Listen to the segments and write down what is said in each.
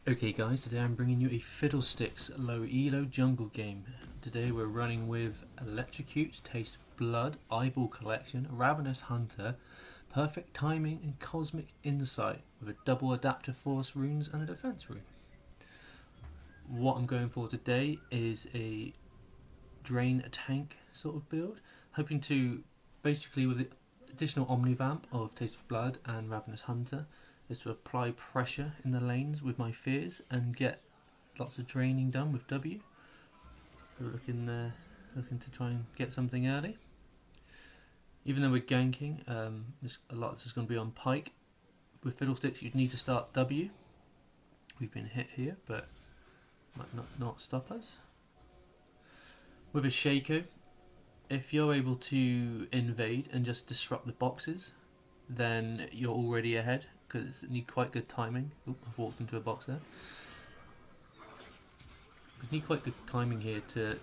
Okay guys, today I'm bringing you a Fiddlesticks low elo jungle game. Today we're running with Electrocute, Taste of Blood, Eyeball Collection, Ravenous Hunter, Perfect Timing and Cosmic Insight with a double Adaptive Force runes and a defense rune. What I'm going for today is a drain tank sort of build, hoping to basically with the additional Omnivamp of Taste of Blood and Ravenous Hunter is to apply pressure in the lanes with my fears and get lots of draining done with W. We're looking to try and get something early. Even though we're ganking, a lot of this is going to be on Pike. With Fiddlesticks you'd need to start W. We've been hit here, but might not stop us. With a Shaco, if you're able to invade and just disrupt the boxes, then you're already ahead, because you need quite good timing. Oop, I've walked into a box there. You need quite good timing here to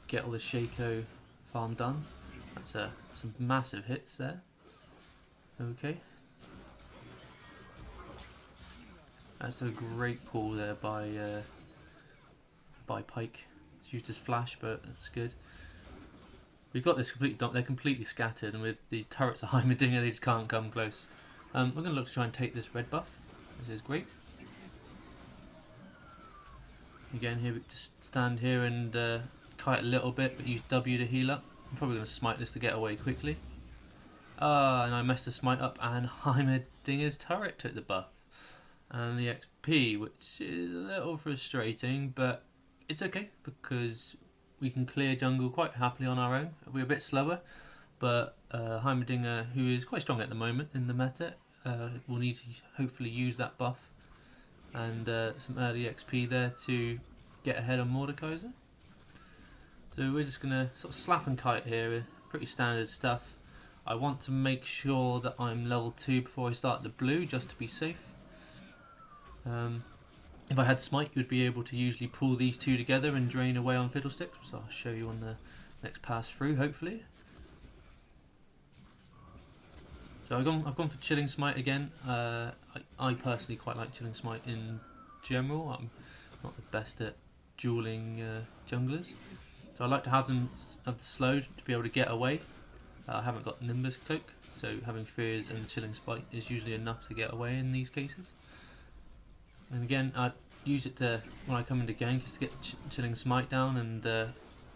get all the Shaco farm done. That's some massive hits there. Okay. That's a great pull there by Pike. It's used his flash, but that's good. We've got this they're completely scattered, and with the turrets of Heimerdinger, they just can't come close. We're going to look to try and take this red buff, which is great. Again, here we just stand here and kite a little bit, but use W to heal up. I'm probably going to smite this to get away quickly. And I messed the smite up, and Heimerdinger's turret took the buff. And the XP, which is a little frustrating, but it's okay, because we can clear jungle quite happily on our own. We're a bit slower, but Heimerdinger, who is quite strong at the moment in the meta, will need to hopefully use that buff and some early XP there to get ahead on Mordekaiser. So we're just going to sort of slap and kite here, pretty standard stuff. I want to make sure that I'm level 2 before I start the blue, just to be safe. If I had Smite, you'd be able to usually pull these two together and drain away on Fiddlesticks, which I'll show you on the next pass through, hopefully. So I've gone for Chilling Smite again. I personally quite like Chilling Smite in general. I'm not the best at dueling junglers, so I like to have them have the slowed to be able to get away. I haven't got Nimbus Cloak, so having Fears and Chilling Smite is usually enough to get away in these cases. And again, I use it to, when I come into gank, is to get Chilling Smite down, and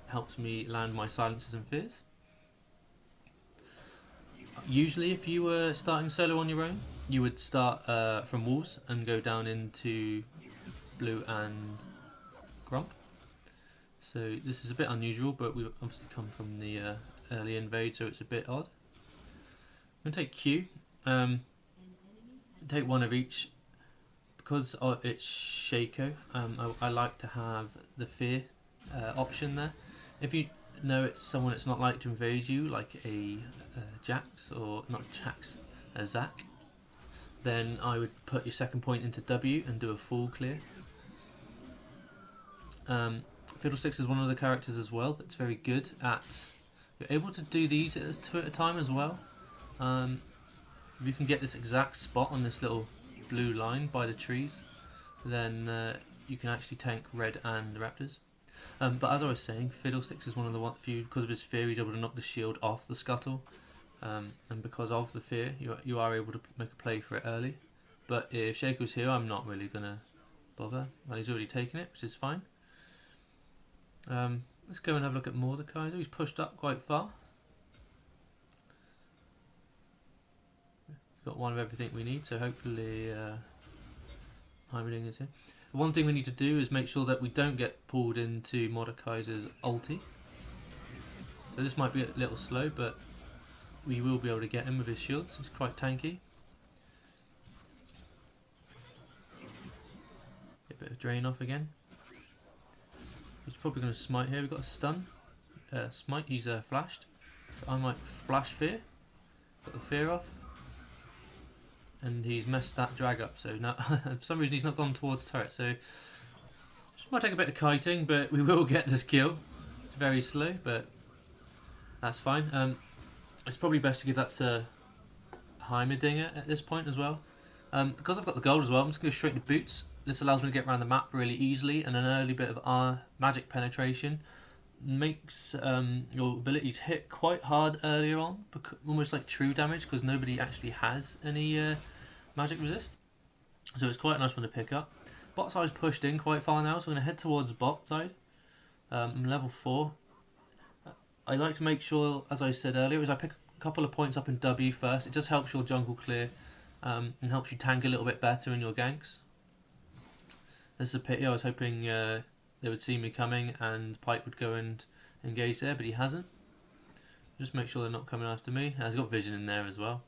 helps me land my silences and fears. Usually if you were starting solo on your own, you would start from walls and go down into blue and grump. So this is a bit unusual, but we obviously come from the early invade, so it's a bit odd. I'm going to take Q, take one of each. Because it's Shaco, I like to have the fear option there. If you know it's someone that's not like to invade you, like a Jax, or not Jax, a Zac, then I would put your second point into W and do a full clear. Fiddlesticks is one of the characters as well that's very good at, you're able to do these two at a time as well. If you can get this exact spot on this little blue line by the trees, then you can actually tank red and the raptors. But as I was saying, Fiddlesticks is one of the few, because of his fear, he's able to knock the shield off the scuttle, and because of the fear, you are able to make a play for it early. But if Shaco's here, I'm not really going to bother. Well, he's already taken it, which is fine. Let's go and have a look at Mordekaiser. He's pushed up quite far. Got one of everything we need, so hopefully Heimerdinger is here. One thing we need to do is make sure that we don't get pulled into Mordekaiser's ulti. So this might be a little slow, but we will be able to get him with his shields. He's quite tanky. Get a bit of drain off again. He's probably going to smite here. We've got a stun. Smite, he's flashed. So I might flash fear. Got the fear off. And he's messed that drag up, so now for some reason he's not gone towards turret, so this might take a bit of kiting, but we will get this kill. It's very slow, but that's fine. It's probably best to give that to Heimerdinger at this point as well. Because I've got the gold as well, I'm just going to go straight to boots this allows me to get around the map really easily, and an early bit of magic penetration makes your ability to hit quite hard earlier on, almost like true damage, because nobody actually has any magic resist. So it's quite a nice one to pick up. Bot side's pushed in quite far now, so I'm going to head towards bot side. I'm level 4. I like to make sure, as I said earlier, is I pick a couple of points up in W first. It just helps your jungle clear and helps you tank a little bit better in your ganks. This is a pity. I was hoping they would see me coming and Pike would go and engage there, but he hasn't. Just make sure they're not coming after me. He's got vision in there as well.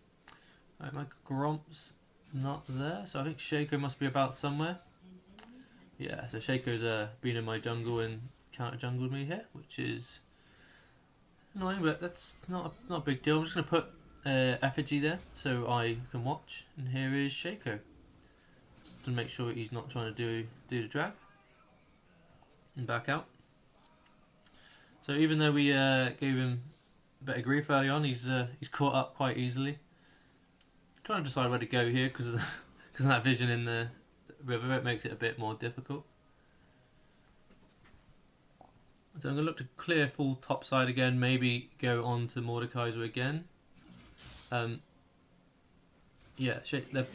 Right, my Gromp's not there, so I think Shaco must be about somewhere. Yeah, so Shaco's been in my jungle and counter jungled me here, which is annoying, but that's not a big deal. I'm just going to put effigy there so I can watch, and here is Shaco. Just to make sure he's not trying to do the drag. And back out. So even though we gave him a bit of grief early on, he's caught up quite easily. Trying to decide where to go here because of that vision in the river. It makes it a bit more difficult. So I'm going to look to clear full top side again. Maybe go on to Mordekaiser again. Yeah, the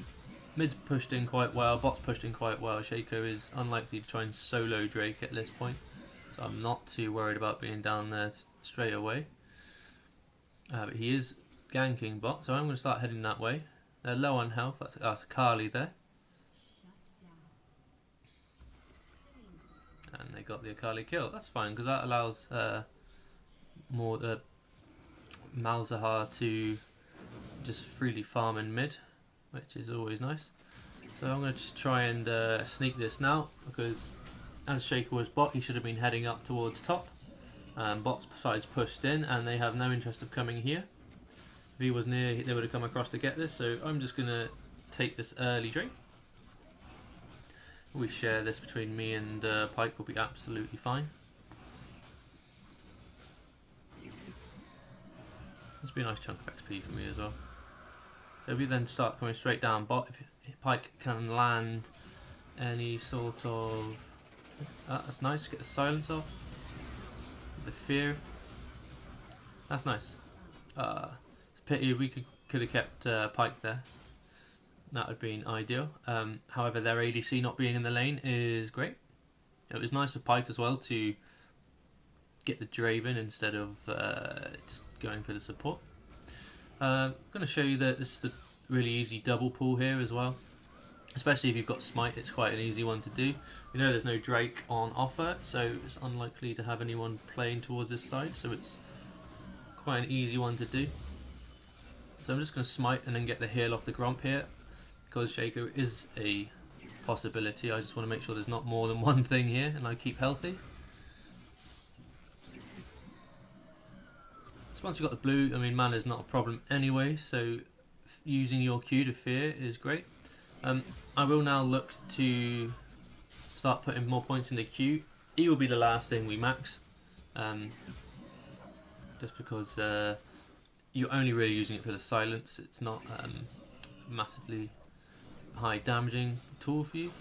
mid's pushed in quite well. Bot's pushed in quite well. Shaco is unlikely to try and solo Drake at this point, so I'm not too worried about being down there straight away. But he is ganking bot, so I'm going to start heading that way. They're low on health. That's Carly there. And they got the Akali kill. That's fine, because that allows more Malzahar to just freely farm in mid, which is always nice. So I'm going to just try and sneak this now, because as Shaco was bot, he should have been heading up towards top. Bot's side's pushed in, and they have no interest of coming here. If he was near, they would have come across to get this, so I'm just going to take this early Drake. We share this between me and Pike, will be absolutely fine. This will be a nice chunk of XP for me as well. So if we then start coming straight down bot, if Pike can land any sort of... that's nice, get the silence off. The fear. That's nice. It's a pity if we could have kept Pike there. That would have been ideal. However, their ADC not being in the lane is great. It was nice of Pike as well to get the Draven instead of just going for the support. I'm going to show you that this is a really easy double pull here as well. Especially if you've got Smite, it's quite an easy one to do. We know there's no Drake on offer, so it's unlikely to have anyone playing towards this side, so it's quite an easy one to do. So I'm just going to Smite and then get the heal off the Gromp here. Because Shaco is a possibility, I just want to make sure there's not more than one thing here and I keep healthy. So once you've got the blue, I mean, mana is not a problem anyway, so using your Q to fear is great. I will now look to start putting more points in the Q. E will be the last thing we max, just because you're only really using it for the silence. It's not massively high damaging tool for you.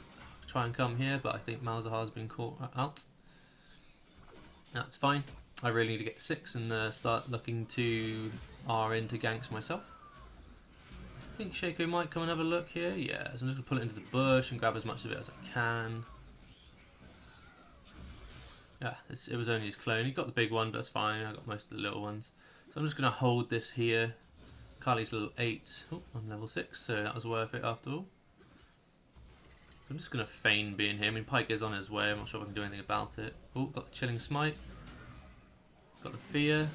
Try and come here, but I think Malzahar has been caught out. That's fine. I really need to get to 6 and start looking to R into ganks myself. I think Shaco might come and have a look here. Yeah, so I'm just going to pull it into the bush and grab as much of it as I can. Yeah, it was only his clone. He got the big one, but that's fine. I got most of the little ones. So I'm just going to hold this here. Carly's level 8. Oh, I'm level 6, so that was worth it after all. I'm just going to feign being here. I mean, Pike is on his way. I'm not sure if I can do anything about it. Oh, got the Chilling Smite. Got the Fear.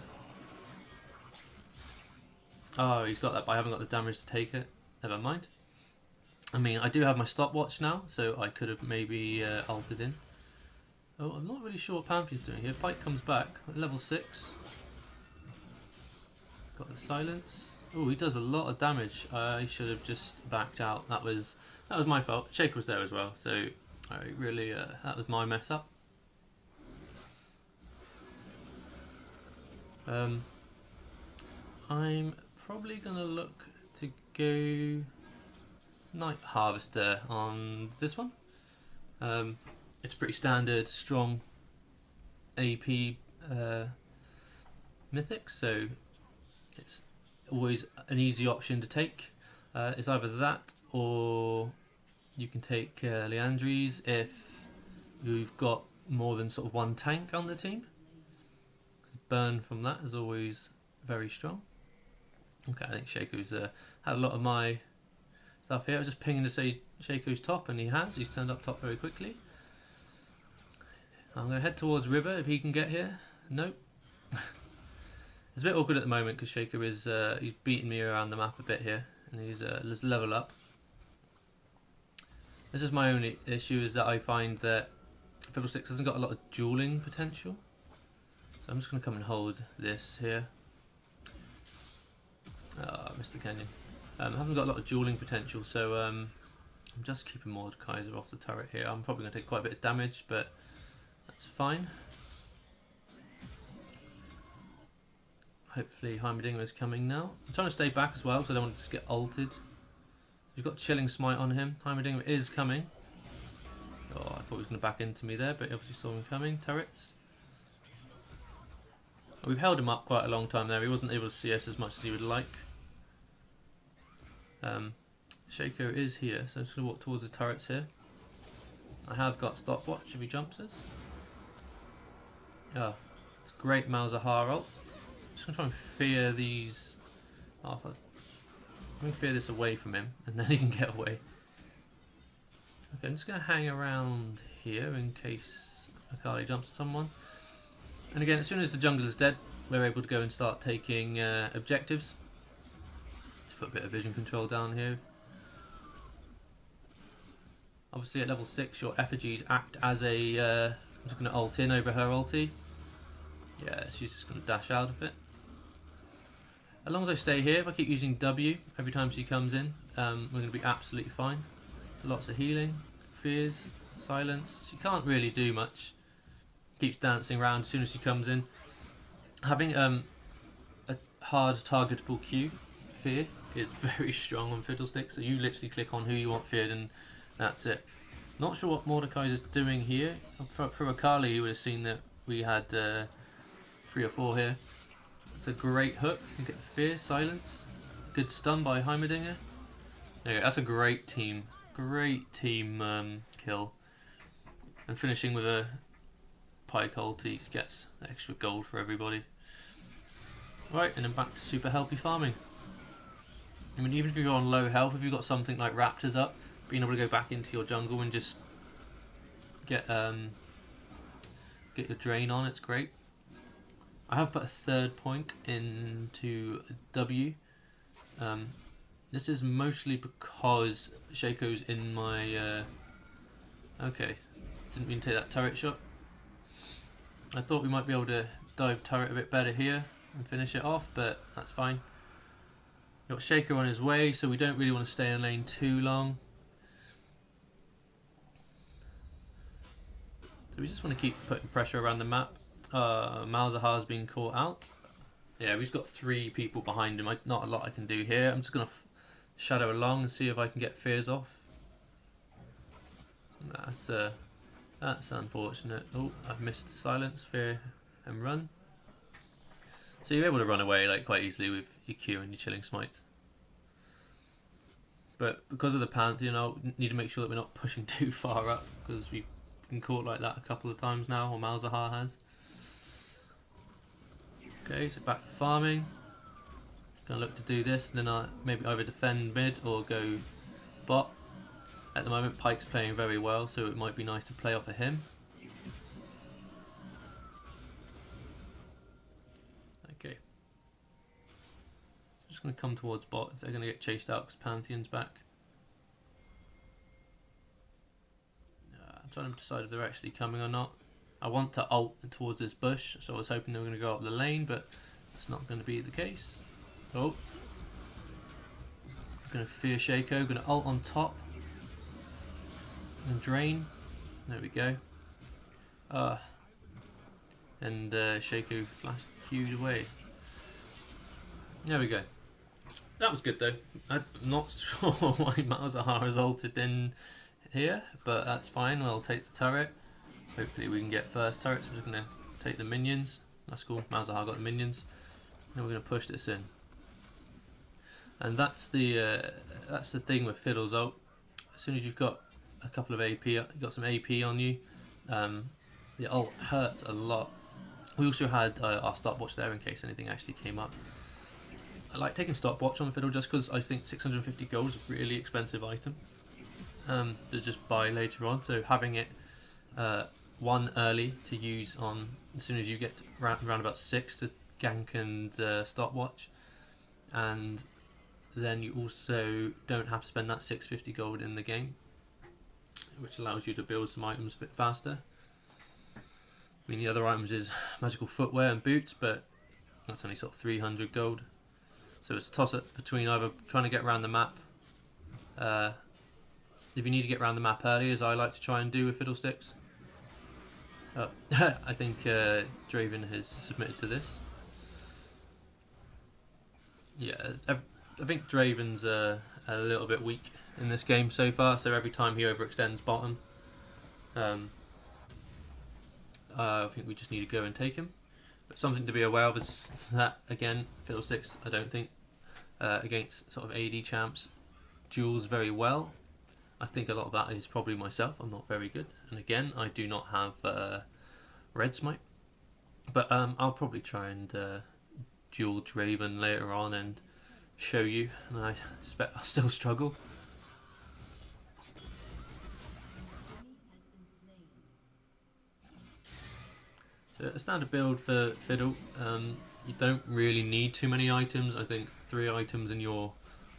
Oh, he's got that, but I haven't got the damage to take it. Never mind. I mean, I do have my stopwatch now, so I could have maybe altered in. Oh, I'm not really sure what Pantheon's doing here. Pike comes back at level 6. Got the silence. Oh, he does a lot of damage. I should have just backed out. That was my fault. Shaker was there as well, so I really that was my mess up. I'm probably gonna look to go Night Harvester on this one. It's a pretty standard, strong AP mythic, so it's always an easy option to take. It's either that, or you can take Leandries if you've got more than sort of one tank on the team. Burn from that is always very strong. Okay, I think Shaco's had a lot of my stuff here. I was just pinging to say Shaco's top, and he has. He's turned up top very quickly. I'm going to head towards River if he can get here. Nope. It's a bit awkward at the moment because Shaco is he's beating me around the map a bit here, and he's let's level up. This is my only issue, is that I find that Fiddlesticks hasn't got a lot of dueling potential. So I'm just going to come and hold this here. Mr. Kenyon. I haven't got a lot of dueling potential, so I'm just keeping Mordekaiser off the turret here. I'm probably going to take quite a bit of damage, but that's fine. Hopefully Heimerdinger is coming now. I'm trying to stay back as well, so I don't want to just get ulted. You've got Chilling Smite on him. Heimerdinger is coming. Oh, I thought he was going to back into me there, but he obviously saw him coming. Turrets. We've held him up quite a long time there. He wasn't able to see us as much as he would like. Shaco is here, so I'm just going to walk towards the turrets here. I have got stopwatch if he jumps us. Oh, it's a great Malzahar ult. I'm just going to try and fear these. I'm going to fear this away from him, and then he can get away. Okay, I'm just going to hang around here in case Akali jumps at someone. And again, as soon as the jungle is dead, we're able to go and start taking objectives. Let's put a bit of vision control down here. Obviously at level 6 your effigies act as a... I'm just going to ult in over her ulti. Yeah, she's just going to dash out of it. As long as I stay here, if I keep using W every time she comes in, we're going to be absolutely fine. Lots of healing, fears, silence. She can't really do much. Keeps dancing around as soon as she comes in. Having a hard targetable Q, fear, is very strong on Fiddlesticks. So you literally click on who you want feared and that's it. Not sure what Mordekaiser is doing here. For Akali, you would have seen that we had 3 or 4 here. It's a great hook. You get the fear, silence. Good stun by Heimerdinger. There you go. That's a great team. Great team kill. And finishing with a Pike ulti gets extra gold for everybody. Right, and then back to super healthy farming. I mean, even if you're on low health, if you've got something like Raptors up, being able to go back into your jungle and just get your drain on, it's great. I have put a 3rd point into W. This is mostly because Shaco's in my... okay, didn't mean to take that turret shot. I thought we might be able to dive turret a bit better here and finish it off, but that's fine. Got Shaco on his way, so we don't really want to stay in lane too long. So we just want to keep putting pressure around the map. Malzahar's been caught out. Yeah, we've got 3 people behind him. Not a lot I can do here. I'm just going to shadow along and see if I can get fears off. That's unfortunate. Oh, I've missed the silence, fear, and run. So you're able to run away like quite easily with your Q and your chilling smites. But because of the Pantheon, I need to make sure that we're not pushing too far up, because we've been caught like that a couple of times now, or Malzahar has. Okay, so back to farming. Gonna look to do this, and then I maybe either defend mid or go bot. At the moment, Pike's playing very well, so it might be nice to play off of him. Okay. I'm just going to come towards bot if they're going to get chased out because Pantheon's back. I'm trying to decide if they're actually coming or not. I want to ult towards this bush, so I was hoping they were going to go up the lane, but it's not going to be the case. Oh. I'm going to fear Shaco, going to ult on top. And drain. There we go. And Shaco flash queued away. There we go. That was good though. I'm not sure why Malzahar has ulted in here, but that's fine. We'll take the turret. Hopefully we can get first turret. So we're just going to take the minions. That's cool. Malzahar got the minions. Now we're going to push this in. And that's the thing with Fiddle's ult. As soon as you've got a couple of AP, you've got some AP on you, the ult hurts a lot. We also had our stopwatch there in case anything actually came up. I like taking stopwatch on Fiddle just because I think 650 gold is a really expensive item to just buy later on. So having it one early to use on as soon as you get around about 6 to gank and stopwatch, and then you also don't have to spend that 650 gold in the game, which allows you to build some items a bit faster. I mean, the other items is magical footwear and boots, but that's only sort of 300 gold. So it's a toss-up between either trying to get around the map. If you need to get around the map early, as I like to try and do with Fiddlesticks. I think Draven has submitted to this. Yeah, I think Draven's a little bit weak in this game so far, so every time he overextends bottom, I think we just need to go and take him. But something to be aware of is that, again, Fiddlesticks, I don't think, against sort of AD champs, duels very well. I think a lot of that is probably myself. I'm not very good. And again, I do not have Red Smite. But I'll probably try and duel Draven later on and show you. And I expect I'll still struggle. So a standard build for Fiddle, you don't really need too many items. I think 3 items and you're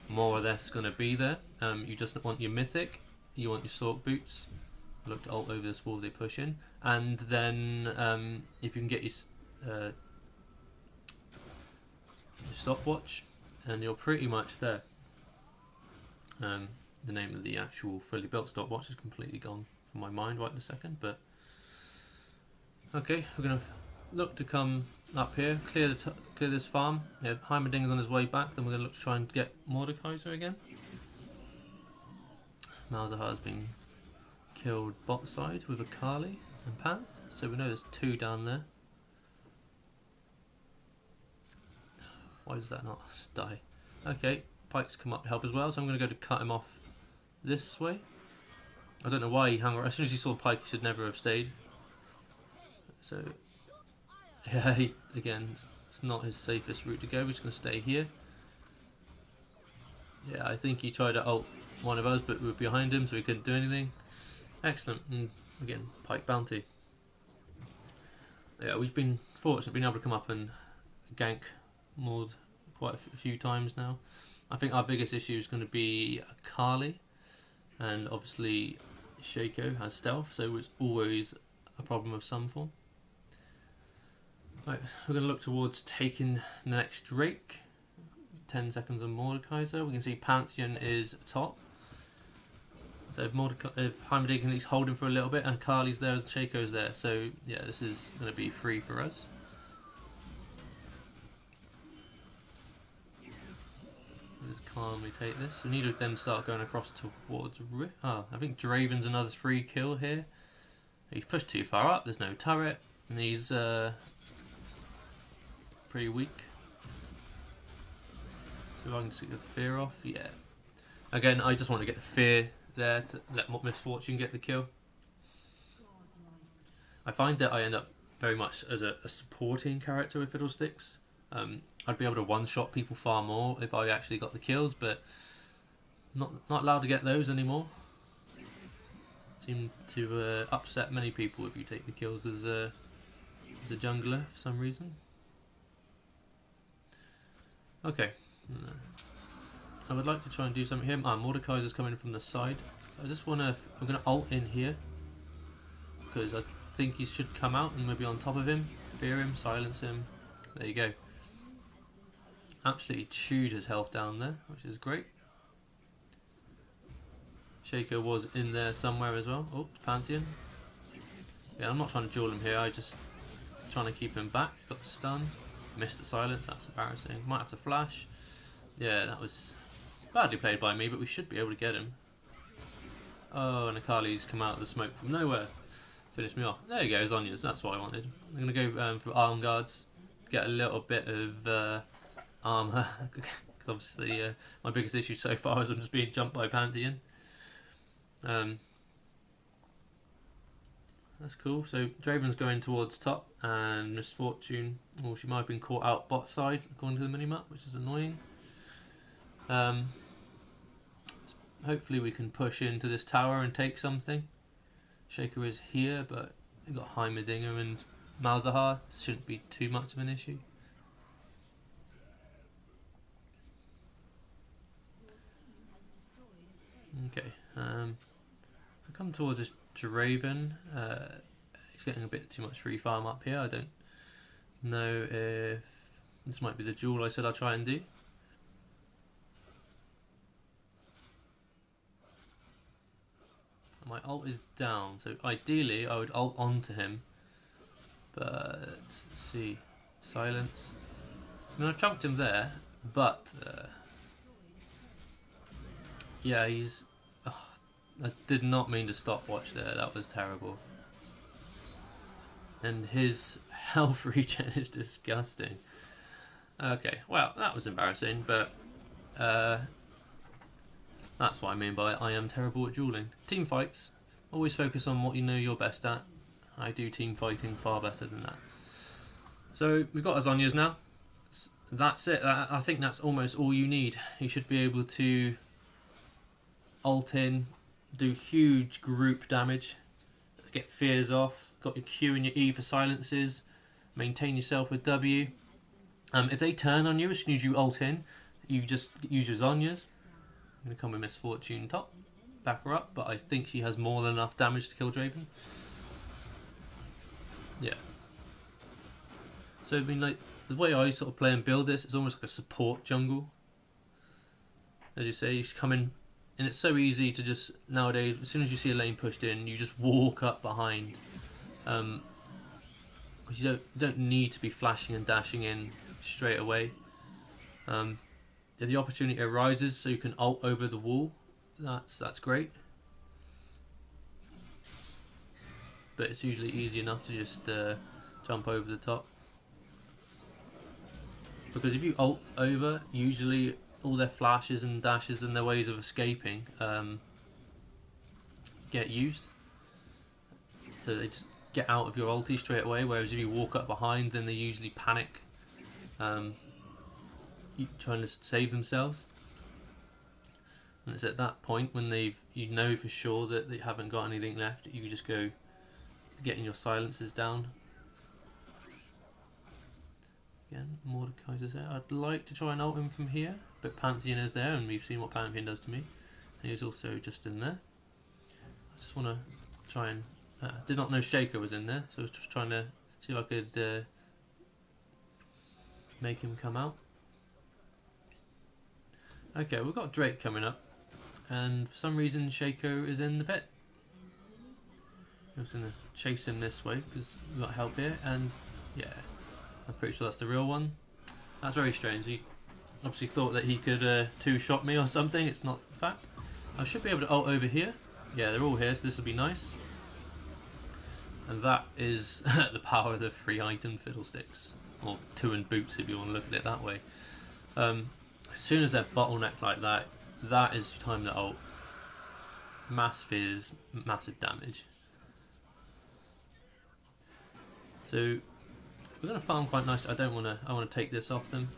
more or less going to be there. You just want your mythic, you want your sword boots. I look to ult over this wall they push in, and then if you can get your stopwatch, and you're pretty much there. The name of the actual fully built stopwatch is completely gone from my mind right in a second, but okay, we're going to look to come up here, clear this farm. Yeah, Heimerdinger's on his way back, then we're going to look to try and get Mordekaiser again. Malzahar's been killed bot side with a Kali and Panth, so we know there's 2 down there. Why does that not just die? Okay, Pike's come up to help as well, so I'm going to go to cut him off this way. I don't know why he hung around. As soon as he saw Pike, he should never have stayed. So, yeah, again, it's not his safest route to go. We're just going to stay here. Yeah, I think he tried to ult one of us, but we were behind him, so we couldn't do anything. Excellent. And again, Pike bounty. Yeah, we've been fortunate being able to come up and gank Mord quite a few times now. I think our biggest issue is going to be Kali, and obviously Shaco has stealth, so it's always a problem of some form. Right, we're going to look towards taking the next Drake. 10 seconds on Mordekaiser. We can see Pantheon is top. So if Heimerdinger can at least hold him for a little bit, and Kali's there as Shaco's there. So yeah, this is going to be free for us. Just calmly take this. We need to then start going across towards I think Draven's another free kill here. He's pushed too far up, there's no turret, and he's pretty weak. So if I can just get the fear off, yeah. Again, I just want to get the fear there to let Misfortune get the kill. I find that I end up very much as a supporting character with Fiddlesticks. I'd be able to one-shot people far more if I actually got the kills, but not allowed to get those anymore. Seem to upset many people if you take the kills as a jungler for some reason. Okay, I would like to try and do something here. Mordekaiser's coming from the side. I just want to. I'm going to ult in here because I think he should come out and maybe on top of him, fear him, silence him. There you go. Absolutely chewed his health down there, which is great. Shaco was in there somewhere as well. Oh, Pantheon. Yeah, I'm not trying to duel him here. I just trying to keep him back. Got the stun. Missed the silence. That's embarrassing. Might have to flash. Yeah, that was badly played by me, but we should be able to get him. Oh, and Akali's come out of the smoke from nowhere. Finish me off. There you go, Zhonya's. That's what I wanted. I'm going to go for arm guards. Get a little bit of armor. Because obviously my biggest issue so far is I'm just being jumped by Pantheon. That's cool. So Draven's going towards top, and Misfortune, well, she might have been caught out bot side according to the minimap, which is annoying. Hopefully we can push into this tower and take something. Shaker is here, but we've got Heimerdinger and Malzahar. Shouldn't be too much of an issue. Okay, I come towards this Draven. He's getting a bit too much free farm up here. I don't know if this might be the duel I said I'll try and do. My ult is down, so ideally I would ult onto him, but let's see, silence. I mean, I've chunked him there, but yeah, he's. I did not mean to stopwatch there. That was terrible. And his health regen is disgusting. Okay, well that was embarrassing, but that's what I mean by I am terrible at dueling. Team fights, always focus on what you know you're best at. I do team fighting far better than that. So we've got our Zhonya's now. That's it. I think that's almost all you need. You should be able to ult in, do huge group damage, get fears off, got your Q and your E for silences, maintain yourself with W. If they turn on you as soon as you ult in, you just use your Zhonya's. I'm going to come with Misfortune top, back her up, but I think she has more than enough damage to kill Draven. Yeah. So I mean, like, the way I sort of play and build this is almost like a support jungle. As you say, you just come in, and it's so easy to just, nowadays, as soon as you see a lane pushed in, you just walk up behind. Because you don't need to be flashing and dashing in straight away. If the opportunity arises so you can ult over the wall, that's great. But it's usually easy enough to just jump over the top. Because if you ult over, usually all their flashes and dashes and their ways of escaping get used. So they just get out of your ulti straight away, whereas if you walk up behind, then they usually panic, trying to save themselves. And it's at that point when you know for sure that they haven't got anything left, you just go getting your silences down. Again, Mordekaiser's there. I'd like to try and ult him from here, but Pantheon is there, and we've seen what Pantheon does to me. And he's also just in there. I just want to try and... did not know Shaker was in there, so I was just trying to see if I could make him come out. Okay, we've got Drake coming up, and for some reason Shaco is in the pit. I'm just going to chase him this way because we've got help here, and yeah, I'm pretty sure that's the real one. That's very strange. He obviously thought that he could two-shot me or something. It's not the fact. I should be able to ult over here. Yeah, they're all here, so this will be nice. And that is the power of the free item Fiddlesticks, or two and boots if you want to look at it that way. As soon as they're bottlenecked like that, that is time to ult. Mass fears, massive damage. So we're going to farm quite nice. I want to take this off them.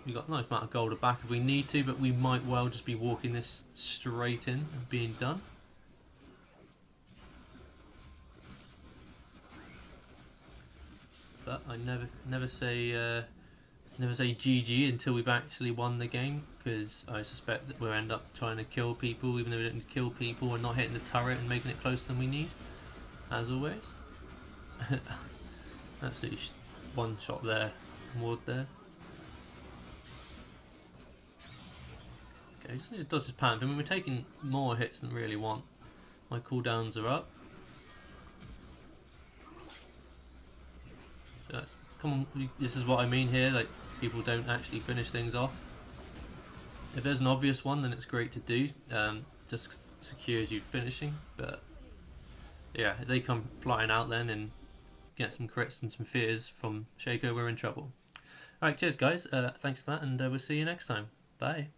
We've got a nice amount of gold back if we need to, but we might well just be walking this straight in and being done. But I never say GG until we've actually won the game, because I suspect that we'll end up trying to kill people, even though we don't need to kill people, and not hitting the turret and making it closer than we need, as always. Absolutely one shot there, ward there. Okay, just need to dodge his panther. I mean, we're taking more hits than we really want. My cooldowns are up. So, come on, this is what I mean here, like, people don't actually finish things off. If there's an obvious one, then it's great to do. Just secures you finishing. But yeah, if they come flying out then and get some crits and some fears from Shaco, we're in trouble. Alright, cheers guys. Thanks for that, and we'll see you next time. Bye.